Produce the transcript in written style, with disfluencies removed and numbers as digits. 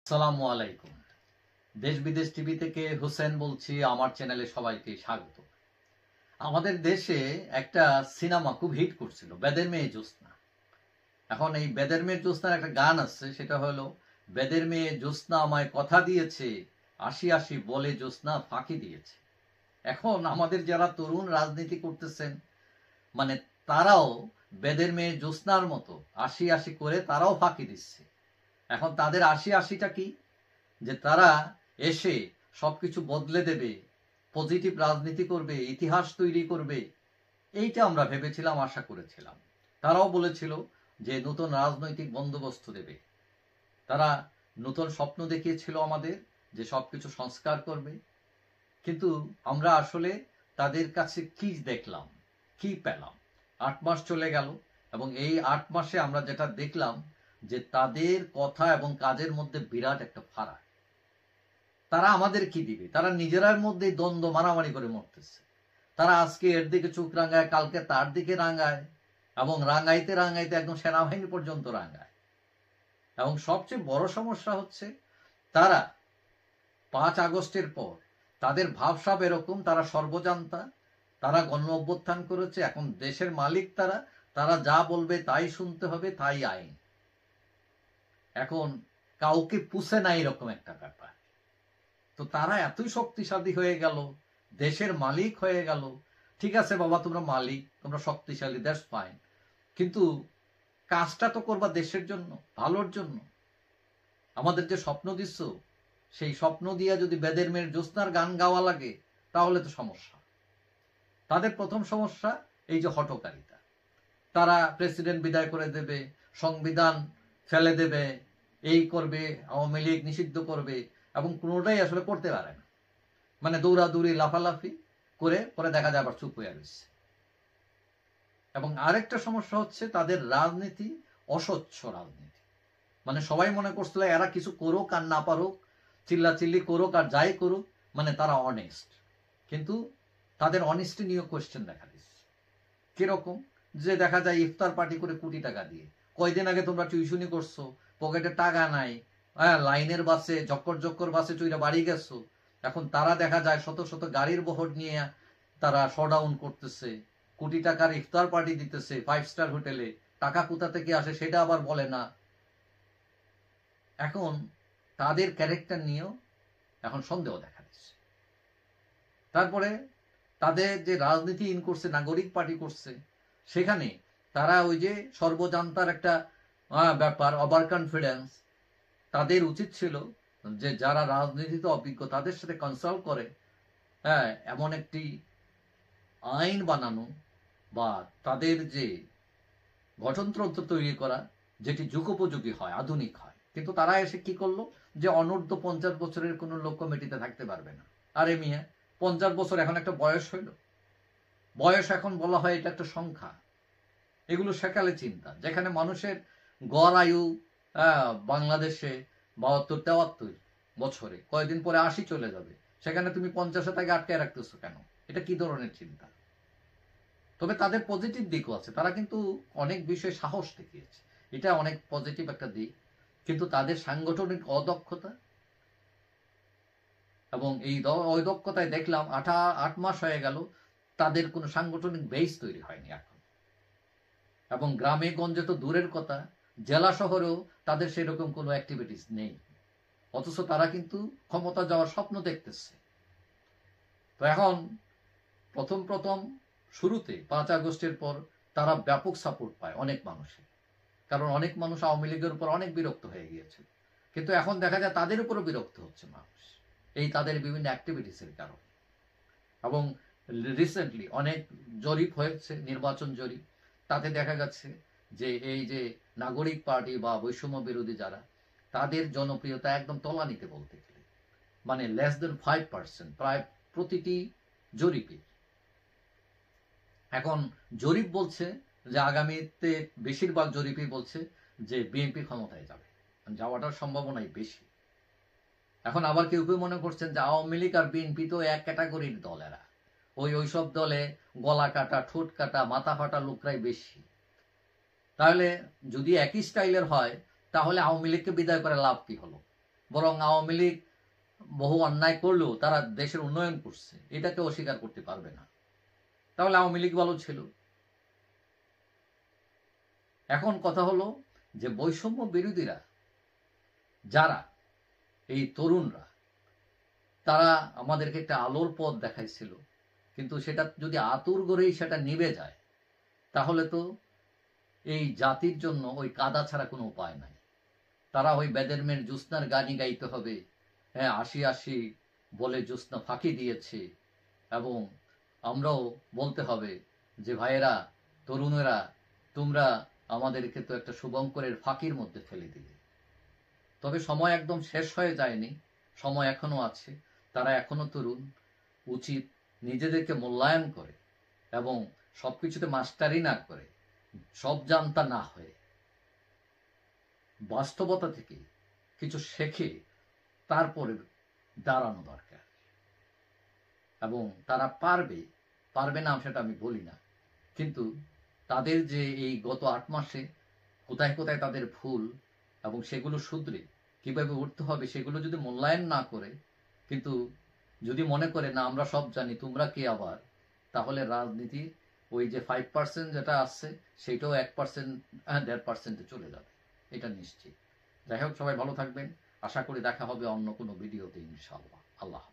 আসসালামু আলাইকুম। দেশ বিদেশ টিভি থেকে হোসেন বলছি। আমার চ্যানেলে সবাইকে স্বাগত। আমাদের দেশে একটা সিনেমা খুব হিট করছিল, বেদের মেয়ে জ্যোৎস্না। এখন এই বেদের মেয়ে জ্যোৎস্নার একটা গান আছে, সেটা হলো বেদের মেয়ে জ্যোৎস্না আমায় কথা দিয়েছে, আশি আশি বলে জ্যোৎস্না ফাঁকি দিয়েছে। এখন আমাদের যারা তরুণ রাজনীতি করতেছেন, মানে তারাও বেদের মেয়ে জ্যোৎস্নার মতো আশি আশি করে তারাও ফাঁকি দিচ্ছে। এখন তাদের আশি আশিটা কি? যে তারা এসে সবকিছু বদলে দেবে, পজিটিভ রাজনীতি করবে, ইতিহাস তৈরি করবে, এইটা আমরা ভেবেছিলাম, আশা করেছিলাম। তারাও বলেছিল যে নতুন রাজনৈতিক বন্দোবস্ত দেবে। তারা নতুন স্বপ্ন দেখিয়েছিল আমাদের, যে সবকিছু সংস্কার করবে। কিন্তু আমরা আসলে তাদের কাছে কি দেখলাম, কি পেলাম? 8 মাস চলে গেল এবং এই 8 মাসে আমরা যেটা দেখলাম যে তাদের কথা এবং কাজের মধ্যে বিরাট একটা ফারাক। তারা আমাদের কি দিবে? তারা নিজেরার মধ্যেই দ্বন্দ্ব, মারামারি করে মরতেছে। তারা আজকে এর দিকে চোখ রাঙায়, কালকে তার দিকে রাঙায়, এবং রাঙাইতে রাঙাইতে একদম সেনাবাহিনী পর্যন্ত রাঙায়। এবং সবচেয়ে বড় সমস্যা হচ্ছে, তারা 5 আগস্টের পর তাদের ভাবসাব এরকম, তারা সর্বজান্তা, তারা গণ অভ্যুত্থান করেছে, এখন দেশের মালিক তারা, তারা যা বলবে তাই শুনতে হবে, তাই আইন। এখন কাউকে পুষে না এরকম একটা ব্যাপার। তো তারা এতই শক্তিশালী হয়ে গেল, দেশের মালিক হয়ে গেল। ঠিক আছে বাবা, তোমরা মালিক, তোমরা শক্তিশালী, দ্যাটস ফাইন, কিন্তু কাজটা তো করবা দেশের জন্য, ভালোর জন্য। আমাদের যে স্বপ্ন দিচ্ছ, সেই স্বপ্ন দিয়া যদি বেদের মেয়ের জ্যোৎস্নার গান গাওয়া লাগে, তাহলে তো সমস্যা। তাদের প্রথম সমস্যা এই যে হঠকারিতা। তারা প্রেসিডেন্ট বিদায় করে দেবে, সংবিধান ফেলে দেবে, এই করবে, আওয়ামী লীগ নিষিদ্ধ করবে, এবং কোনোটাই আসলে করতে পারে না। মানে দৌড়াদৌড়ি, লাফালাফি করে পরে দেখা যায় আবার চুপ হয়ে গেছে। এবং আরেকটা সমস্যা হচ্ছে তাদের রাজনীতি অস্বচ্ছ রাজনীতি। মানে সবাই মনে করছিল এরা কিছু করুক আর না পারুক, চিল্লাচিল্লি করুক আর যাই করুক, মানে তারা অনেস্ট। কিন্তু তাদের অনেস্টি নিয়ে কোয়েশ্চেন দেখা দিচ্ছে। কিরকম? যে দেখা যায় ইফতার পার্টি করে কোটি টাকা দিয়ে। কয়দিন আগে তোমরা টিউশনি করছো, পকেটে টাকা নাই, লাইনের বাসে, জক্কর বাসে চইরা বাড়ি গেছো। এখন তারা দেখা যায় শত শত গাড়ির বহর নিয়ে তারা শোডাউন করতেছে, কোটি টাকার ইফতার পার্টি দিতেছে 5 স্টার হোটেলে। টাকা কোথা থেকে আসে সেটা আবার বলে না। এখন তাদের ক্যারেক্টার নিয়েও এখন সন্দেহ দেখা দিচ্ছে। তারপরে তাদের যে রাজনীতি ইন করছে, নাগরিক পার্টি করছে, সেখানে তারা ওই যে সর্বজান্তার একটা ব্যাপার, ওভার কনফিডেন্স। তাদের উচিত ছিল যে যারা রাজনীতিতে অভিজ্ঞ তাদের সাথে কনসাল্ট করে এমন একটি আইন বানানো, বা তাদের যে গঠনতন্ত্র তৈরি করা, যেটি যুগোপযোগী হয়, আধুনিক হয়। কিন্তু তারা এসে কি করলো, যে অনূর্ধ্ব 50 বছরের কোনো লোক কমিটিতে থাকতে পারবে না। আরে মিয়া, 50 বছর এখন একটা বয়স হইল? বয়স এখন বলা হয় এটা একটা সংখ্যা। এগুলো সেকালে চিন্তা, যেখানে মানুষের গড় আয়ু বাংলাদেশে 72-73 বছরে, কয়েকদিন পরে 80 চলে যাবে, সেখানে তুমি 50-এ তাকে আটকায় রাখতেছো কেন? এটা কি ধরনের চিন্তা? তবে তাদের পজিটিভ দিকও আছে, তারা কিন্তু অনেক বিষয়ে সাহস দেখিয়েছে, এটা অনেক পজিটিভ একটা দিক। কিন্তু তাদের সাংগঠনিক অদক্ষতা, এবং এই অদক্ষতায় দেখলাম 8 মাস হয়ে গেল তাদের কোনো সাংগঠনিক বেস তৈরি হয়নি এখন। এবং গ্রামে গঞ্জে তো দূরের কথা, জেলা শহরেও তাদের সেরকম কোনো অ্যাক্টিভিটিস নেই। অথচ তারা কিন্তু ক্ষমতা যাওয়ার স্বপ্ন দেখতেছে। তো এখন প্রথম শুরুতে 5 আগস্টের পর তারা ব্যাপক সাপোর্ট পায় অনেক মানুষের, কারণ অনেক মানুষ আওয়ামী লীগের উপর অনেক বিরক্ত হয়ে গিয়েছে। কিন্তু এখন দেখা যায় তাদের উপরও বিরক্ত হচ্ছে মানুষ, এই তাদের বিভিন্ন অ্যাক্টিভিটিসের কারণে। এবং রিসেন্টলি অনেক জরিপ হয়েছে, নির্বাচন জরিপ, তাতে দেখা যাচ্ছে যে এই যে নাগরিক পার্টি বা বৈষম্য বিরোধী যারা, তাদের জনপ্রিয়তা একদম তলানিতে বলতে গেলে, মানে লেস দেন 5%, প্রায় প্রতিটি জরিপে। এখন জরিপ বলছে যে আগামীতে বেশিরভাগ জরিপই বলছে যে বিএনপি ক্ষমতায় যাবে, যাওয়াটার সম্ভাবনাই বেশি। এখন আবার কেউ কেউ মনে করছেন যে আওয়ামী লীগ আর বিএনপি তো এক ক্যাটাগরির দল, এরা ওইসব দলে গলা কাটা, ঠোঁট কাটা, মাথা ফাটা লোকরাই বেশি। তাহলে যদি একই স্টাইলের হয়, তাহলে আওয়ামী লীগকে বিদায় করে লাভ কি হলো? বরং আওয়ামী লীগ বহু অন্যায় করলেও তারা দেশের উন্নয়ন করছে, এটাকে অস্বীকার করতে পারবে না। তাহলে আওয়ামী লীগ ভালো ছিল। এখন কথা হলো যে বৈষম্য বিরোধীরা যারা, এই তরুণরা, তারা আমাদেরকে একটা আলোর পথ দেখাইছিল, কিন্তু সেটা যদি আতুর গড়েই সেটা নিভে যায়, তাহলে তো এই জাতির জন্য ওই কাদা ছাড়া কোনো উপায় নাই। তারা ওই বেদের মেয়ের জ্যোৎস্নার গানই গাইতে হবে, হ্যাঁ, আসি আসি বলে জ্যোৎস্না ফাঁকি দিয়েছে, এবং আমরাও বলতে হবে যে ভাইয়েরা, তরুণেরা, তোমরা আমাদেরকে তো একটা শুভঙ্করের ফাঁকির মধ্যে ফেলে দিলে। তবে সময় একদম শেষ হয়ে যায়নি, সময় এখনো আছে। তারা এখনো তরুণ, উচিত নিজেদেরকে মূল্যায়ন করে এবং সবকিছুতে মাস্টারি না করে, সব জানতা না হয়ে, বাস্তবতা থেকে কিছু শেখে তারপরে দাঁড়ানো দরকার। এবং তারা পারবে, পারবে না সেটা আমি বলি না, কিন্তু তাদের যে এই গত 8 মাসে কোথায় কোথায় তাদের ভুল এবং সেগুলো শুধরে কিভাবে উঠতে হবে সেগুলো যদি মূল্যায়ন না করে, কিন্তু যদি মনে করে না আমরা সব জানি তোমরা কে আবার, তাহলে রাজনীতি ওই যে 5% যেটা আসছে সেটাও 1%, 1.5%-এ চলে যাবে, এটা নিশ্চিত। যাই হোক, সবাই ভালো থাকবেন। আশা করি দেখা হবে অন্য কোনো ভিডিওতে, ইনশাআল্লাহ। আল্লাহ।